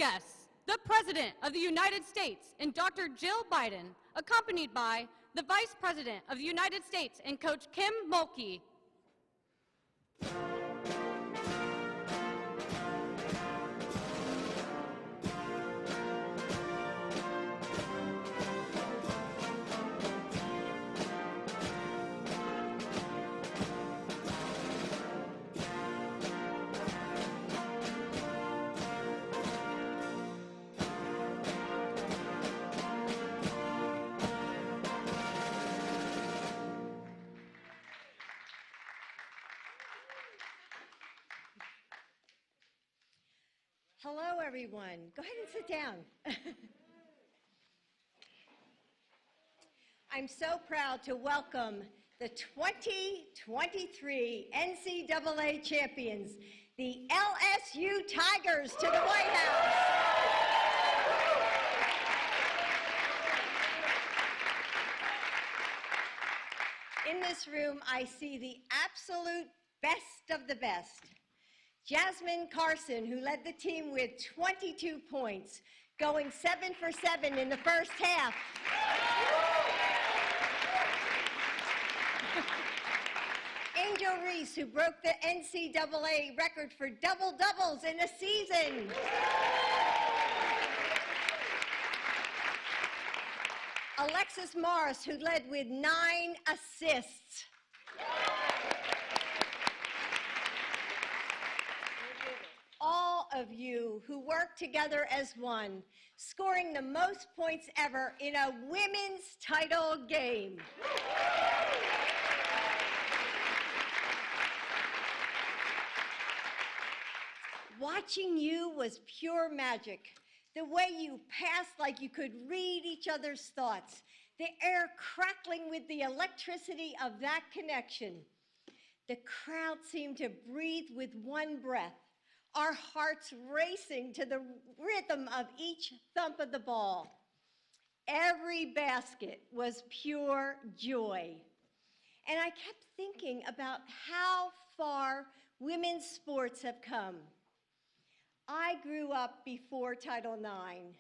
guests, the President of the United States and Dr. Jill Biden, accompanied by the Vice President of the United States and Coach Kim Mulkey. Hello, everyone. Go ahead and sit down. I'm so proud to welcome the 2023 NCAA champions, the LSU Tigers, to the White House. In this room, I see the absolute best of the best. Jasmine Carson, who led the team with 22 points, going 7 for 7 in the first half. Angel Reese, who broke the NCAA record for double-doubles in a season. Alexis Morris, who led with 9 assists. All of you who work together as one, scoring the most points ever in a women's title game. Watching you was pure magic. The way you passed like you could read each other's thoughts, the air crackling with the electricity of that connection. The crowd seemed to breathe with one breath, our hearts racing to the rhythm of each thump of the ball. Every basket was pure joy. And I kept thinking about how far women's sports have come. I grew up before Title IX,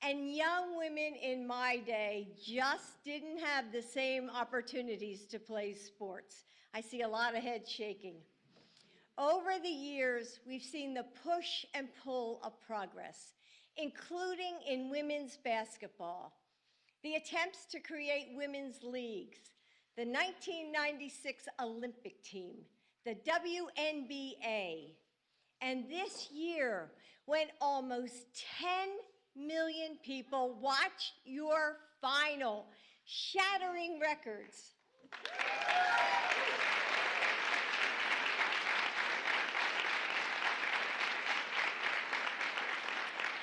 and young women in my day just didn't have the same opportunities to play sports. I see a lot of heads shaking. Over the years, we've seen the push and pull of progress, including in women's basketball, the attempts to create women's leagues, the 1996 Olympic team, the WNBA, and this year, when almost 10 million people watched your final, shattering records.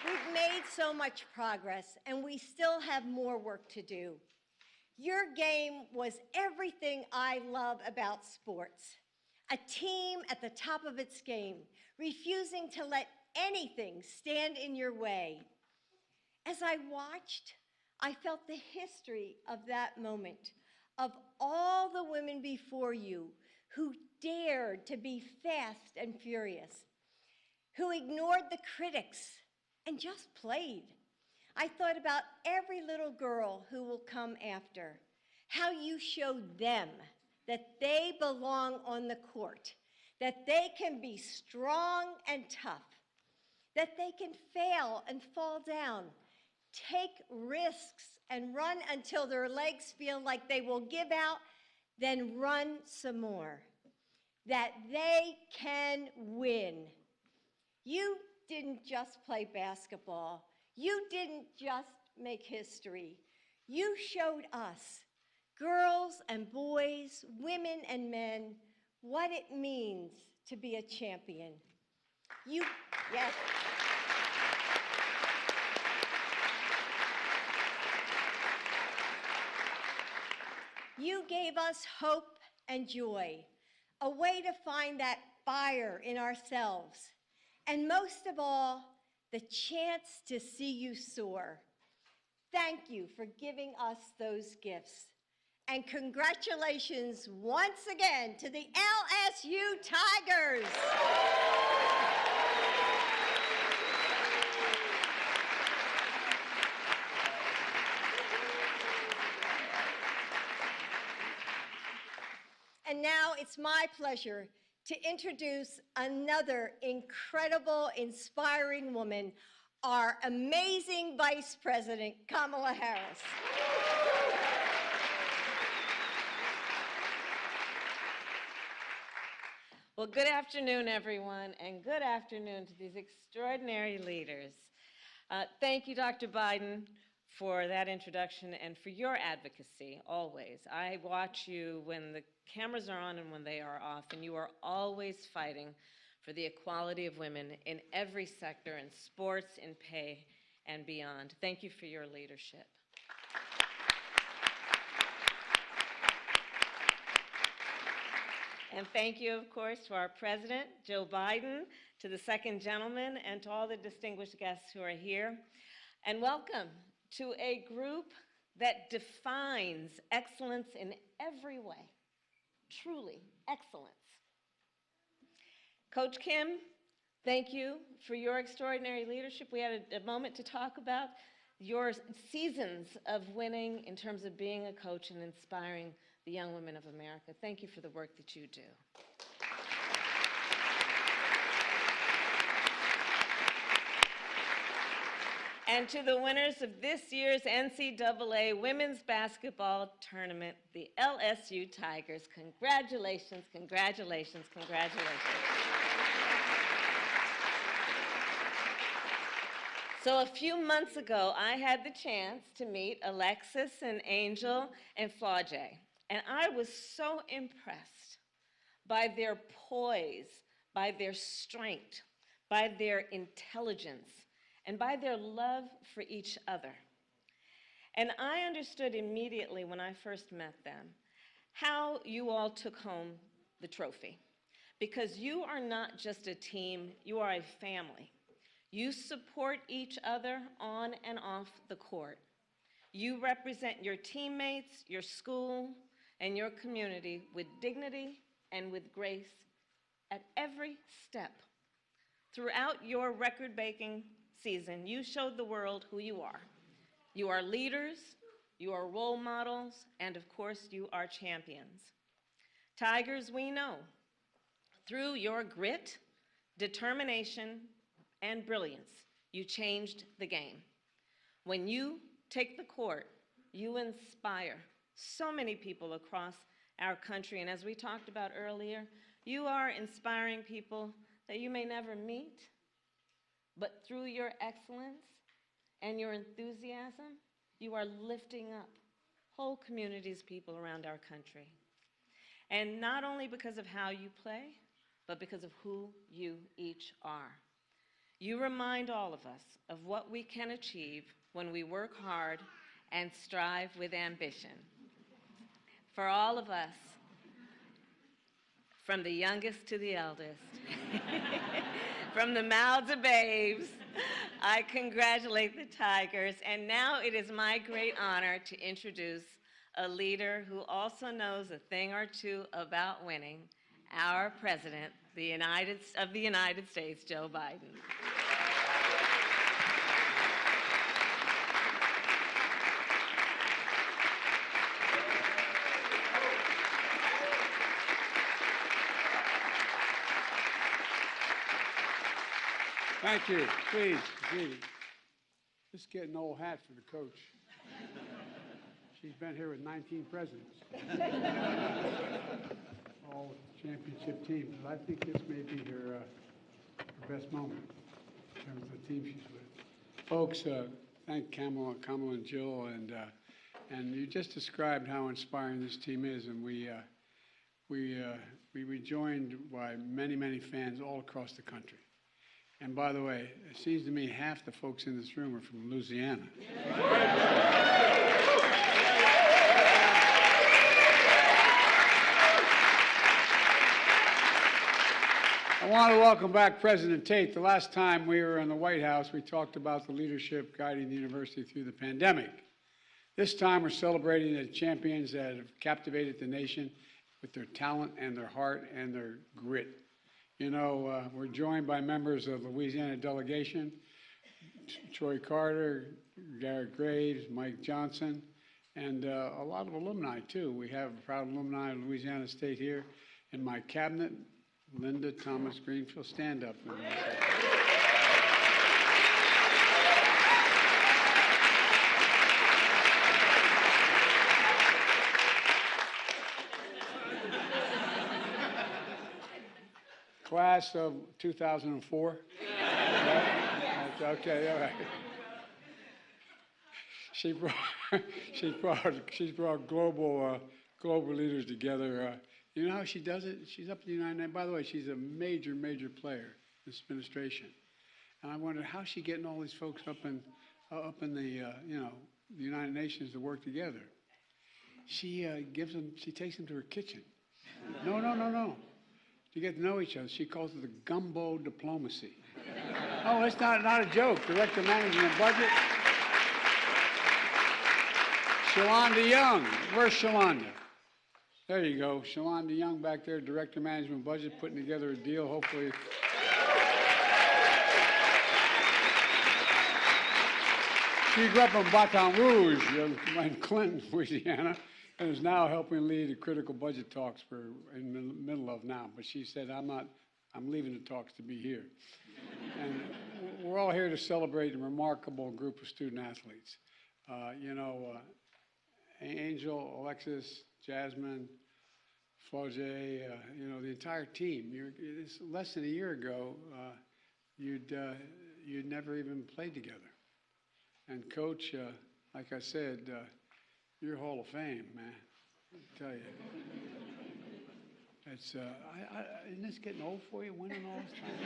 We've made so much progress, and we still have more work to do. Your game was everything I love about sports. A team at the top of its game, refusing to let anything stand in your way. As I watched, I felt the history of that moment, of all the women before you who dared to be fast and furious, who ignored the critics and just played. I thought about every little girl who will come after, how you showed them that they belong on the court, that they can be strong and tough, that they can fail and fall down, take risks and run until their legs feel like they will give out, then run some more, that they can win. You didn't just play basketball. You didn't just make history. You showed us, girls and boys, women and men, what it means to be a champion. Yes. You gave us hope and joy, a way to find that fire in ourselves, and most of all, the chance to see you soar. Thank you for giving us those gifts. And congratulations once again to the LSU Tigers. And now it's my pleasure to introduce another incredible, inspiring woman, our amazing Vice President, Kamala Harris. Well, good afternoon, everyone, and good afternoon to these extraordinary leaders. Thank you, Dr. Biden, for that introduction and for your advocacy, always. I watch you when the cameras are on and when they are off, and you are always fighting for the equality of women in every sector, in sports, in pay, and beyond. Thank you for your leadership. And thank you, of course, to our President, Joe Biden, to the second gentleman, and to all the distinguished guests who are here. And welcome to a group that defines excellence in every way, truly excellence. Coach Kim, thank you for your extraordinary leadership. We had a moment to talk about your seasons of winning in terms of being a coach and inspiring the young women of America. Thank you for the work that you do. And to the winners of this year's NCAA Women's Basketball Tournament, the LSU Tigers, congratulations, congratulations, congratulations. So a few months ago, I had the chance to meet Alexis and Angel and Flau'Jae. And I was so impressed by their poise, by their strength, by their intelligence, and by their love for each other. And I understood immediately when I first met them how you all took home the trophy. Because you are not just a team, you are a family. You support each other on and off the court. You represent your teammates, your school, and your community with dignity and with grace at every step. Throughout your record-breaking season, you showed the world who you are. You are leaders, you are role models, and of course, you are champions. Tigers, we know, through your grit, determination, and brilliance, you changed the game. When you take the court, you inspire so many people across our country, and as we talked about earlier, you are inspiring people that you may never meet, but through your excellence and your enthusiasm, you are lifting up whole communities, people around our country. And not only because of how you play, but because of who you each are. You remind all of us of what we can achieve when we work hard and strive with ambition. For all of us, from the youngest to the eldest, from the mouths of babes, I congratulate the Tigers. And now it is my great honor to introduce a leader who also knows a thing or two about winning, our President of the United States, Joe Biden. Thank you. Please, Judy. Just get an old hat for the coach. She's been here with 19 presidents. All championship teams. I think this may be her best moment in terms of the team she's with. Folks, thank Kamala and Jill, and you just described how inspiring this team is, and we were joined by many, many fans all across the country. And by the way, it seems to me half the folks in this room are from Louisiana. I want to welcome back President Tate. The last time we were in the White House, we talked about the leadership guiding the university through the pandemic. This time, we're celebrating the champions that have captivated the nation with their talent and their heart and their grit. You know, we're joined by members of the Louisiana delegation, Troy Carter, Garrett Graves, Mike Johnson, and a lot of alumni, too. We have proud alumni of Louisiana State here. In my cabinet, Linda Thomas Greenfield, stand up. Class of 2004. Right? Okay, all right. She's brought global leaders together. You know how she does it? She's up in the United Nations. By the way, she's a major player in this administration. And I wondered how's she getting all these folks up in the the United Nations to work together. She takes them to her kitchen. No. To get to know each other. She calls it the gumbo diplomacy. Oh, it's not a joke. Director Management and Budget. Shalonda Young. Where's Shalonda? There you go. Shalonda Young back there, Director Management and Budget, putting together a deal, hopefully. She grew up in Baton Rouge in Clinton, Louisiana, and is now helping lead the critical budget talks we're in the middle of now. But she said, I'm leaving the talks to be here. And we're all here to celebrate a remarkable group of student athletes. Angel, Alexis, Jasmine, Flau'Jae, the entire team. It's less than a year ago, you'd never even played together. And Coach, like I said, you're Hall of Fame, man. I tell you. It's, isn't this getting old for you, winning all this time?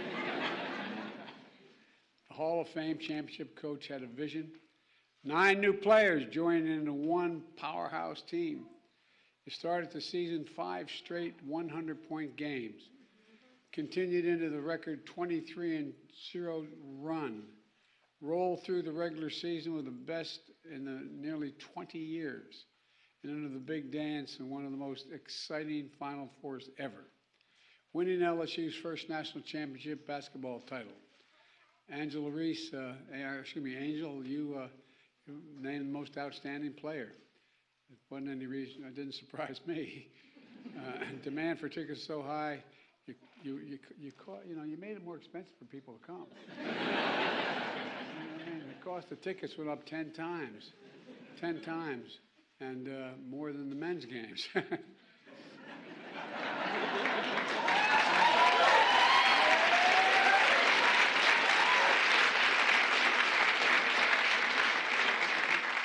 The Hall of Fame championship coach had a vision. 9 new players joined into one powerhouse team. He started the season 5 straight 100-point games. Continued into the record 23-0 run. Rolled through the regular season with the best in the nearly 20 years. And into the big dance in one of the most exciting Final Fours ever. Winning LSU's first national championship basketball title. Angel, you named most outstanding player. It wasn't any reason, it didn't surprise me. Demand for tickets so high, you made it more expensive for people to come. The cost of tickets went up 10 times, and more than the men's games.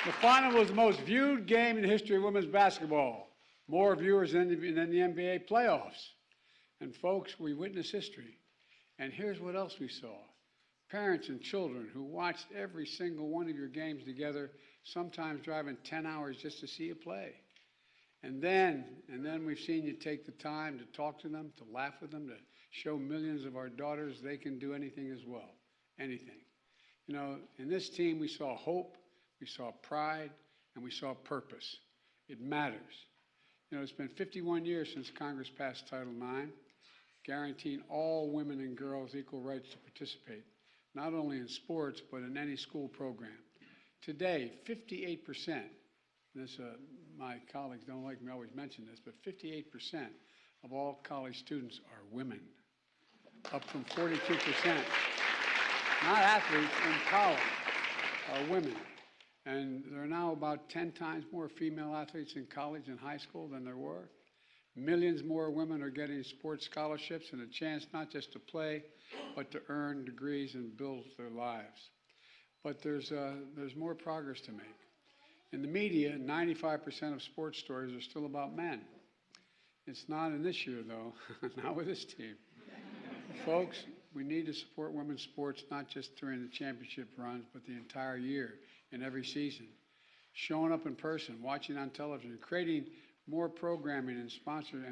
The final was the most viewed game in the history of women's basketball. More viewers than the NBA playoffs. And folks, we witnessed history. And here's what else we saw. Parents and children who watched every single one of your games together, sometimes driving 10 hours just to see you play. And then we've seen you take the time to talk to them, to laugh with them, to show millions of our daughters they can do anything as well. Anything. In this team we saw hope, we saw pride, and we saw purpose. It matters. It's been 51 years since Congress passed Title IX, guaranteeing all women and girls equal rights to participate, not only in sports, but in any school program. Today, 58%, my colleagues don't like me to always mention this, but 58% of all college students are women, up from 42%. Not athletes in college, are women. And there are now about 10 times more female athletes in college and high school than there were. Millions more women are getting sports scholarships and a chance not just to play, but to earn degrees and build their lives. But there's more progress to make. In the media, 95% of sports stories are still about men. It's not in this year, though, not with this team. Folks, we need to support women's sports not just during the championship runs, but the entire year, in every season. Showing up in person, watching on television, creating more programming and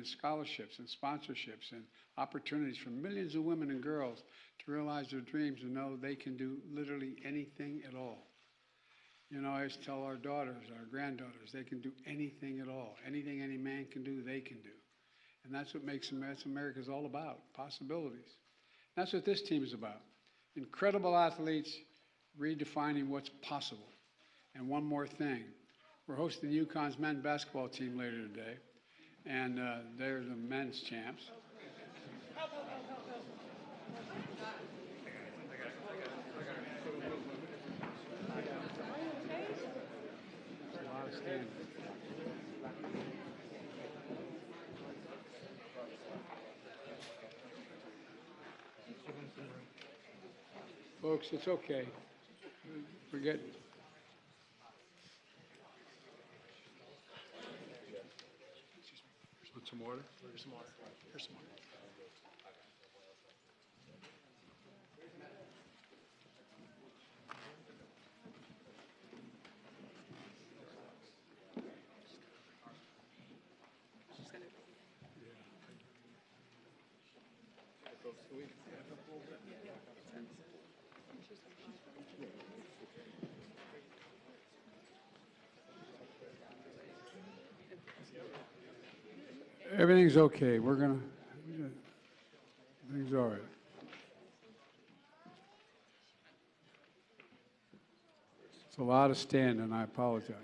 scholarships and sponsorships and opportunities for millions of women and girls to realize their dreams and know they can do literally anything at all. I always tell our daughters, our granddaughters, they can do anything at all. Anything any man can do, they can do. And that's what America's all about, possibilities. That's what this team is about. Incredible athletes redefining what's possible. And one more thing. We're hosting UConn's men's basketball team later today, and they're the men's champs. There's a lot of standing. Folks, it's okay. Forget. Want some water? Here's some water. Here's some water. Everything's okay. Everything's all right. It's a lot of standing. I apologize.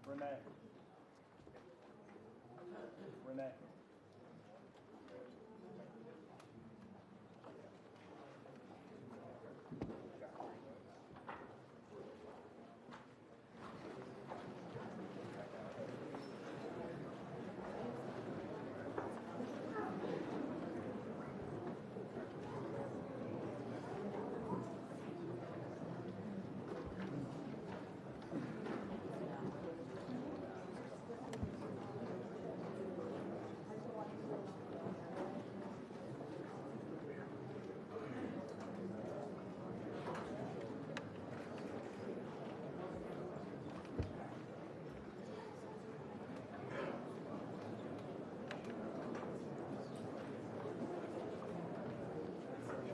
Renee. Renee.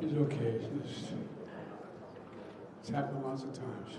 She's okay. It's happened lots of times.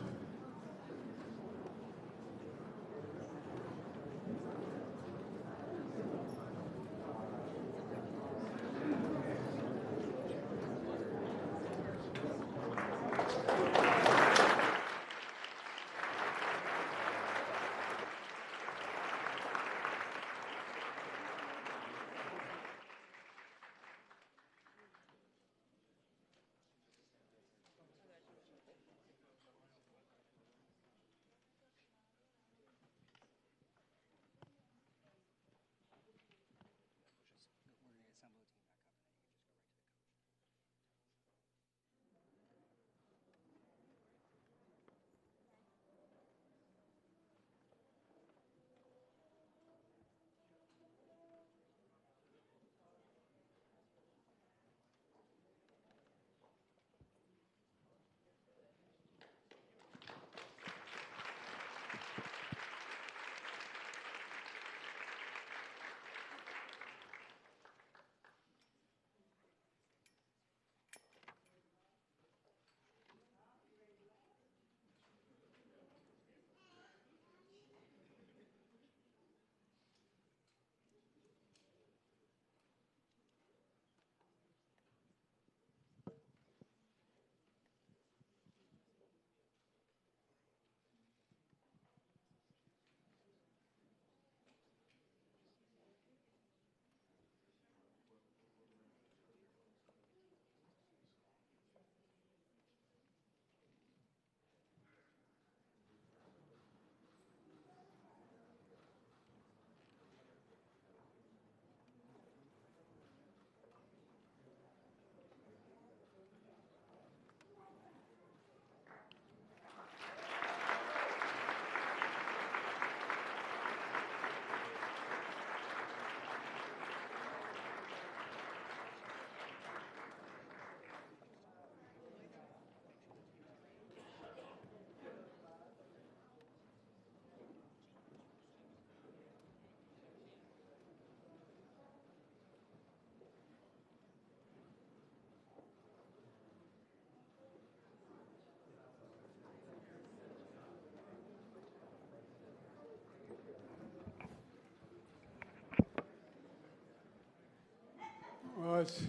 it's,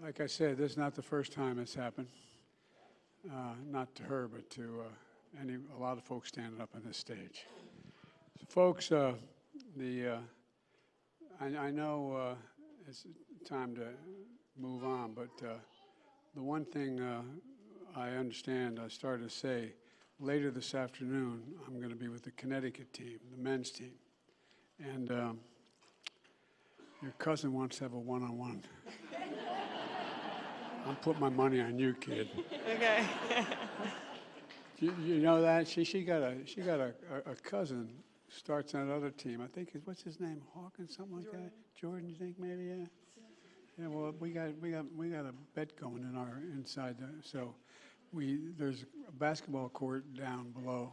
like I said, this is not the first time it's happened. Not to her, but to a lot of folks standing up on this stage. So folks, I know it's time to move on, but the one thing I understand, I started to say, later this afternoon, I'm going to be with the Connecticut team, the men's team. And your cousin wants to have a one-on-one. I'm putting my money on you, kid. Okay. You know that? She got a cousin starts on another team. I think what's his name? Hawkins, something like that. Jordan, you think maybe? Yeah. Yeah. Well, we got a bet going in our inside. So there's a basketball court down below.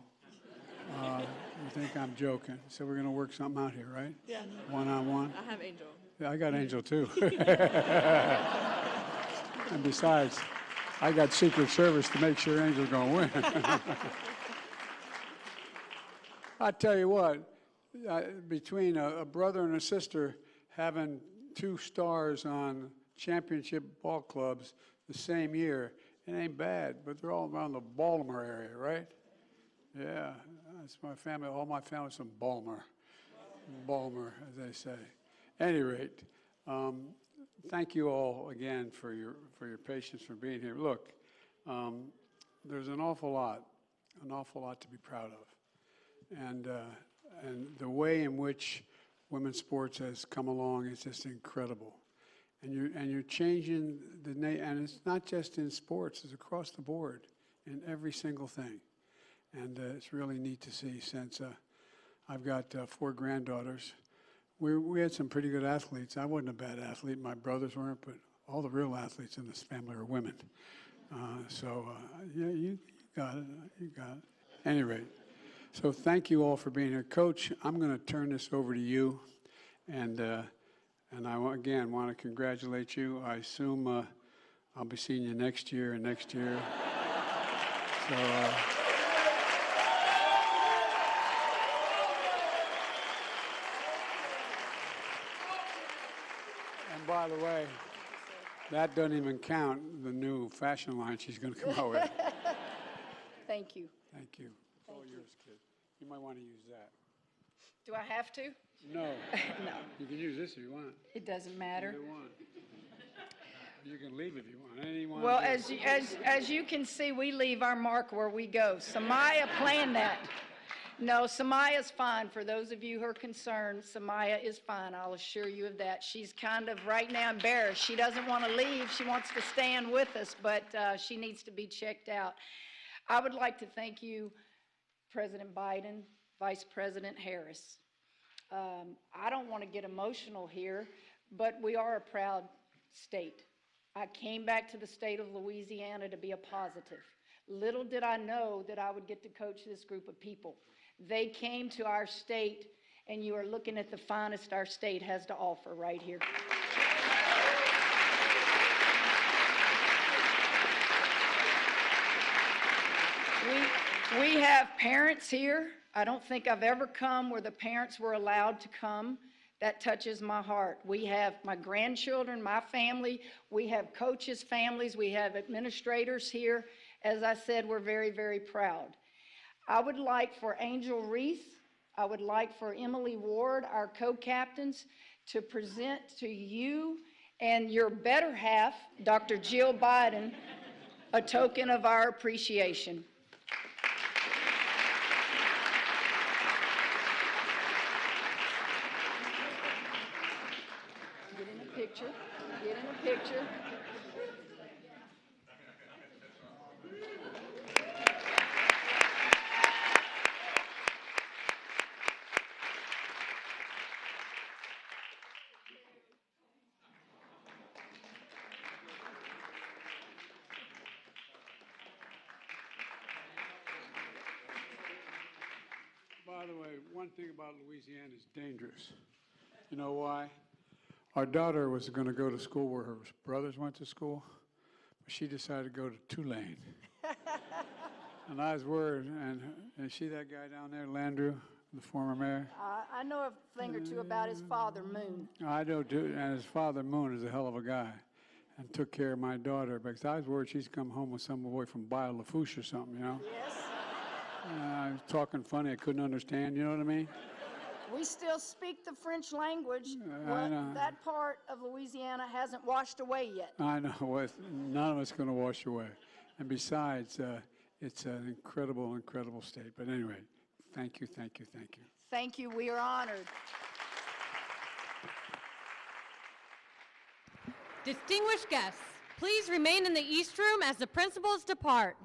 You think I'm joking? So we're gonna work something out here, right? Yeah. One-on-one. I have Angel. Yeah, I got Angel too. And besides, I got Secret Service to make sure Angel's gonna win. I tell you what, between a brother and a sister having 2 stars on championship ball clubs the same year, it ain't bad, but they're all around the Baltimore area, right? Yeah, that's my family. All my family's from Baltimore, as they say. At any rate, thank you all again for your patience, for being here. Look, there's an awful lot to be proud of, and the way in which women's sports has come along is just incredible. And you're changing and it's not just in sports; it's across the board in every single thing. And it's really neat to see, since I've got 4 granddaughters. We had some pretty good athletes. I wasn't a bad athlete. My brothers weren't, but all the real athletes in this family are women. Yeah, you got it. You got it. At any rate, so thank you all for being here. Coach, I'm going to turn this over to you. And I, again, want to congratulate you. I assume I'll be seeing you next year and next year. So... And by the way, that doesn't even count the new fashion line she's going to come out with. Thank you. Thank you. It's all yours, kid. You might want to use that. Do I have to? No. No. You can use this if you want. It doesn't matter. Either one. You can leave if you want. Anyone. Well, as you can see, we leave our mark where we go. Samaya planned that. No, Samaya's fine. For those of you who are concerned, Samaya is fine. I'll assure you of that. She's kind of right now embarrassed. She doesn't want to leave. She wants to stand with us, but she needs to be checked out. I would like to thank you, President Biden, Vice President Harris. I don't want to get emotional here, but we are a proud state. I came back to the state of Louisiana to be a positive. Little did I know that I would get to coach this group of people. They came to our state, and you are looking at the finest our state has to offer right here. We have parents here. I don't think I've ever come where the parents were allowed to come. That touches my heart. We have my grandchildren, my family. We have coaches' families. We have administrators here. As I said, we're very, very proud. I would like for Angel Reese, I would like for Emily Ward, our co-captains, to present to you and your better half, Dr. Jill Biden, a token of our appreciation. Get in a picture. Get in a picture. By the way, one thing about Louisiana is dangerous. You know why? Our daughter was going to go to school where her brothers went to school, but she decided to go to Tulane. And I was worried, and see that guy down there, Landrew? the former mayor? I know a thing or two about his father, Moon. I do too, and his father, Moon, is a hell of a guy, and took care of my daughter, because I was worried she's come home with some boy from Bayou Lafourche or something, you know? Yes. I was talking funny, I couldn't understand, you know what I mean? We still speak the French language. I know. That part of Louisiana hasn't washed away yet. I know, none of it's going to wash away. And besides, it's an incredible, incredible state. But anyway, thank you, thank you, thank you. Thank you. We are honored. Distinguished guests, please remain in the East Room as the principals depart.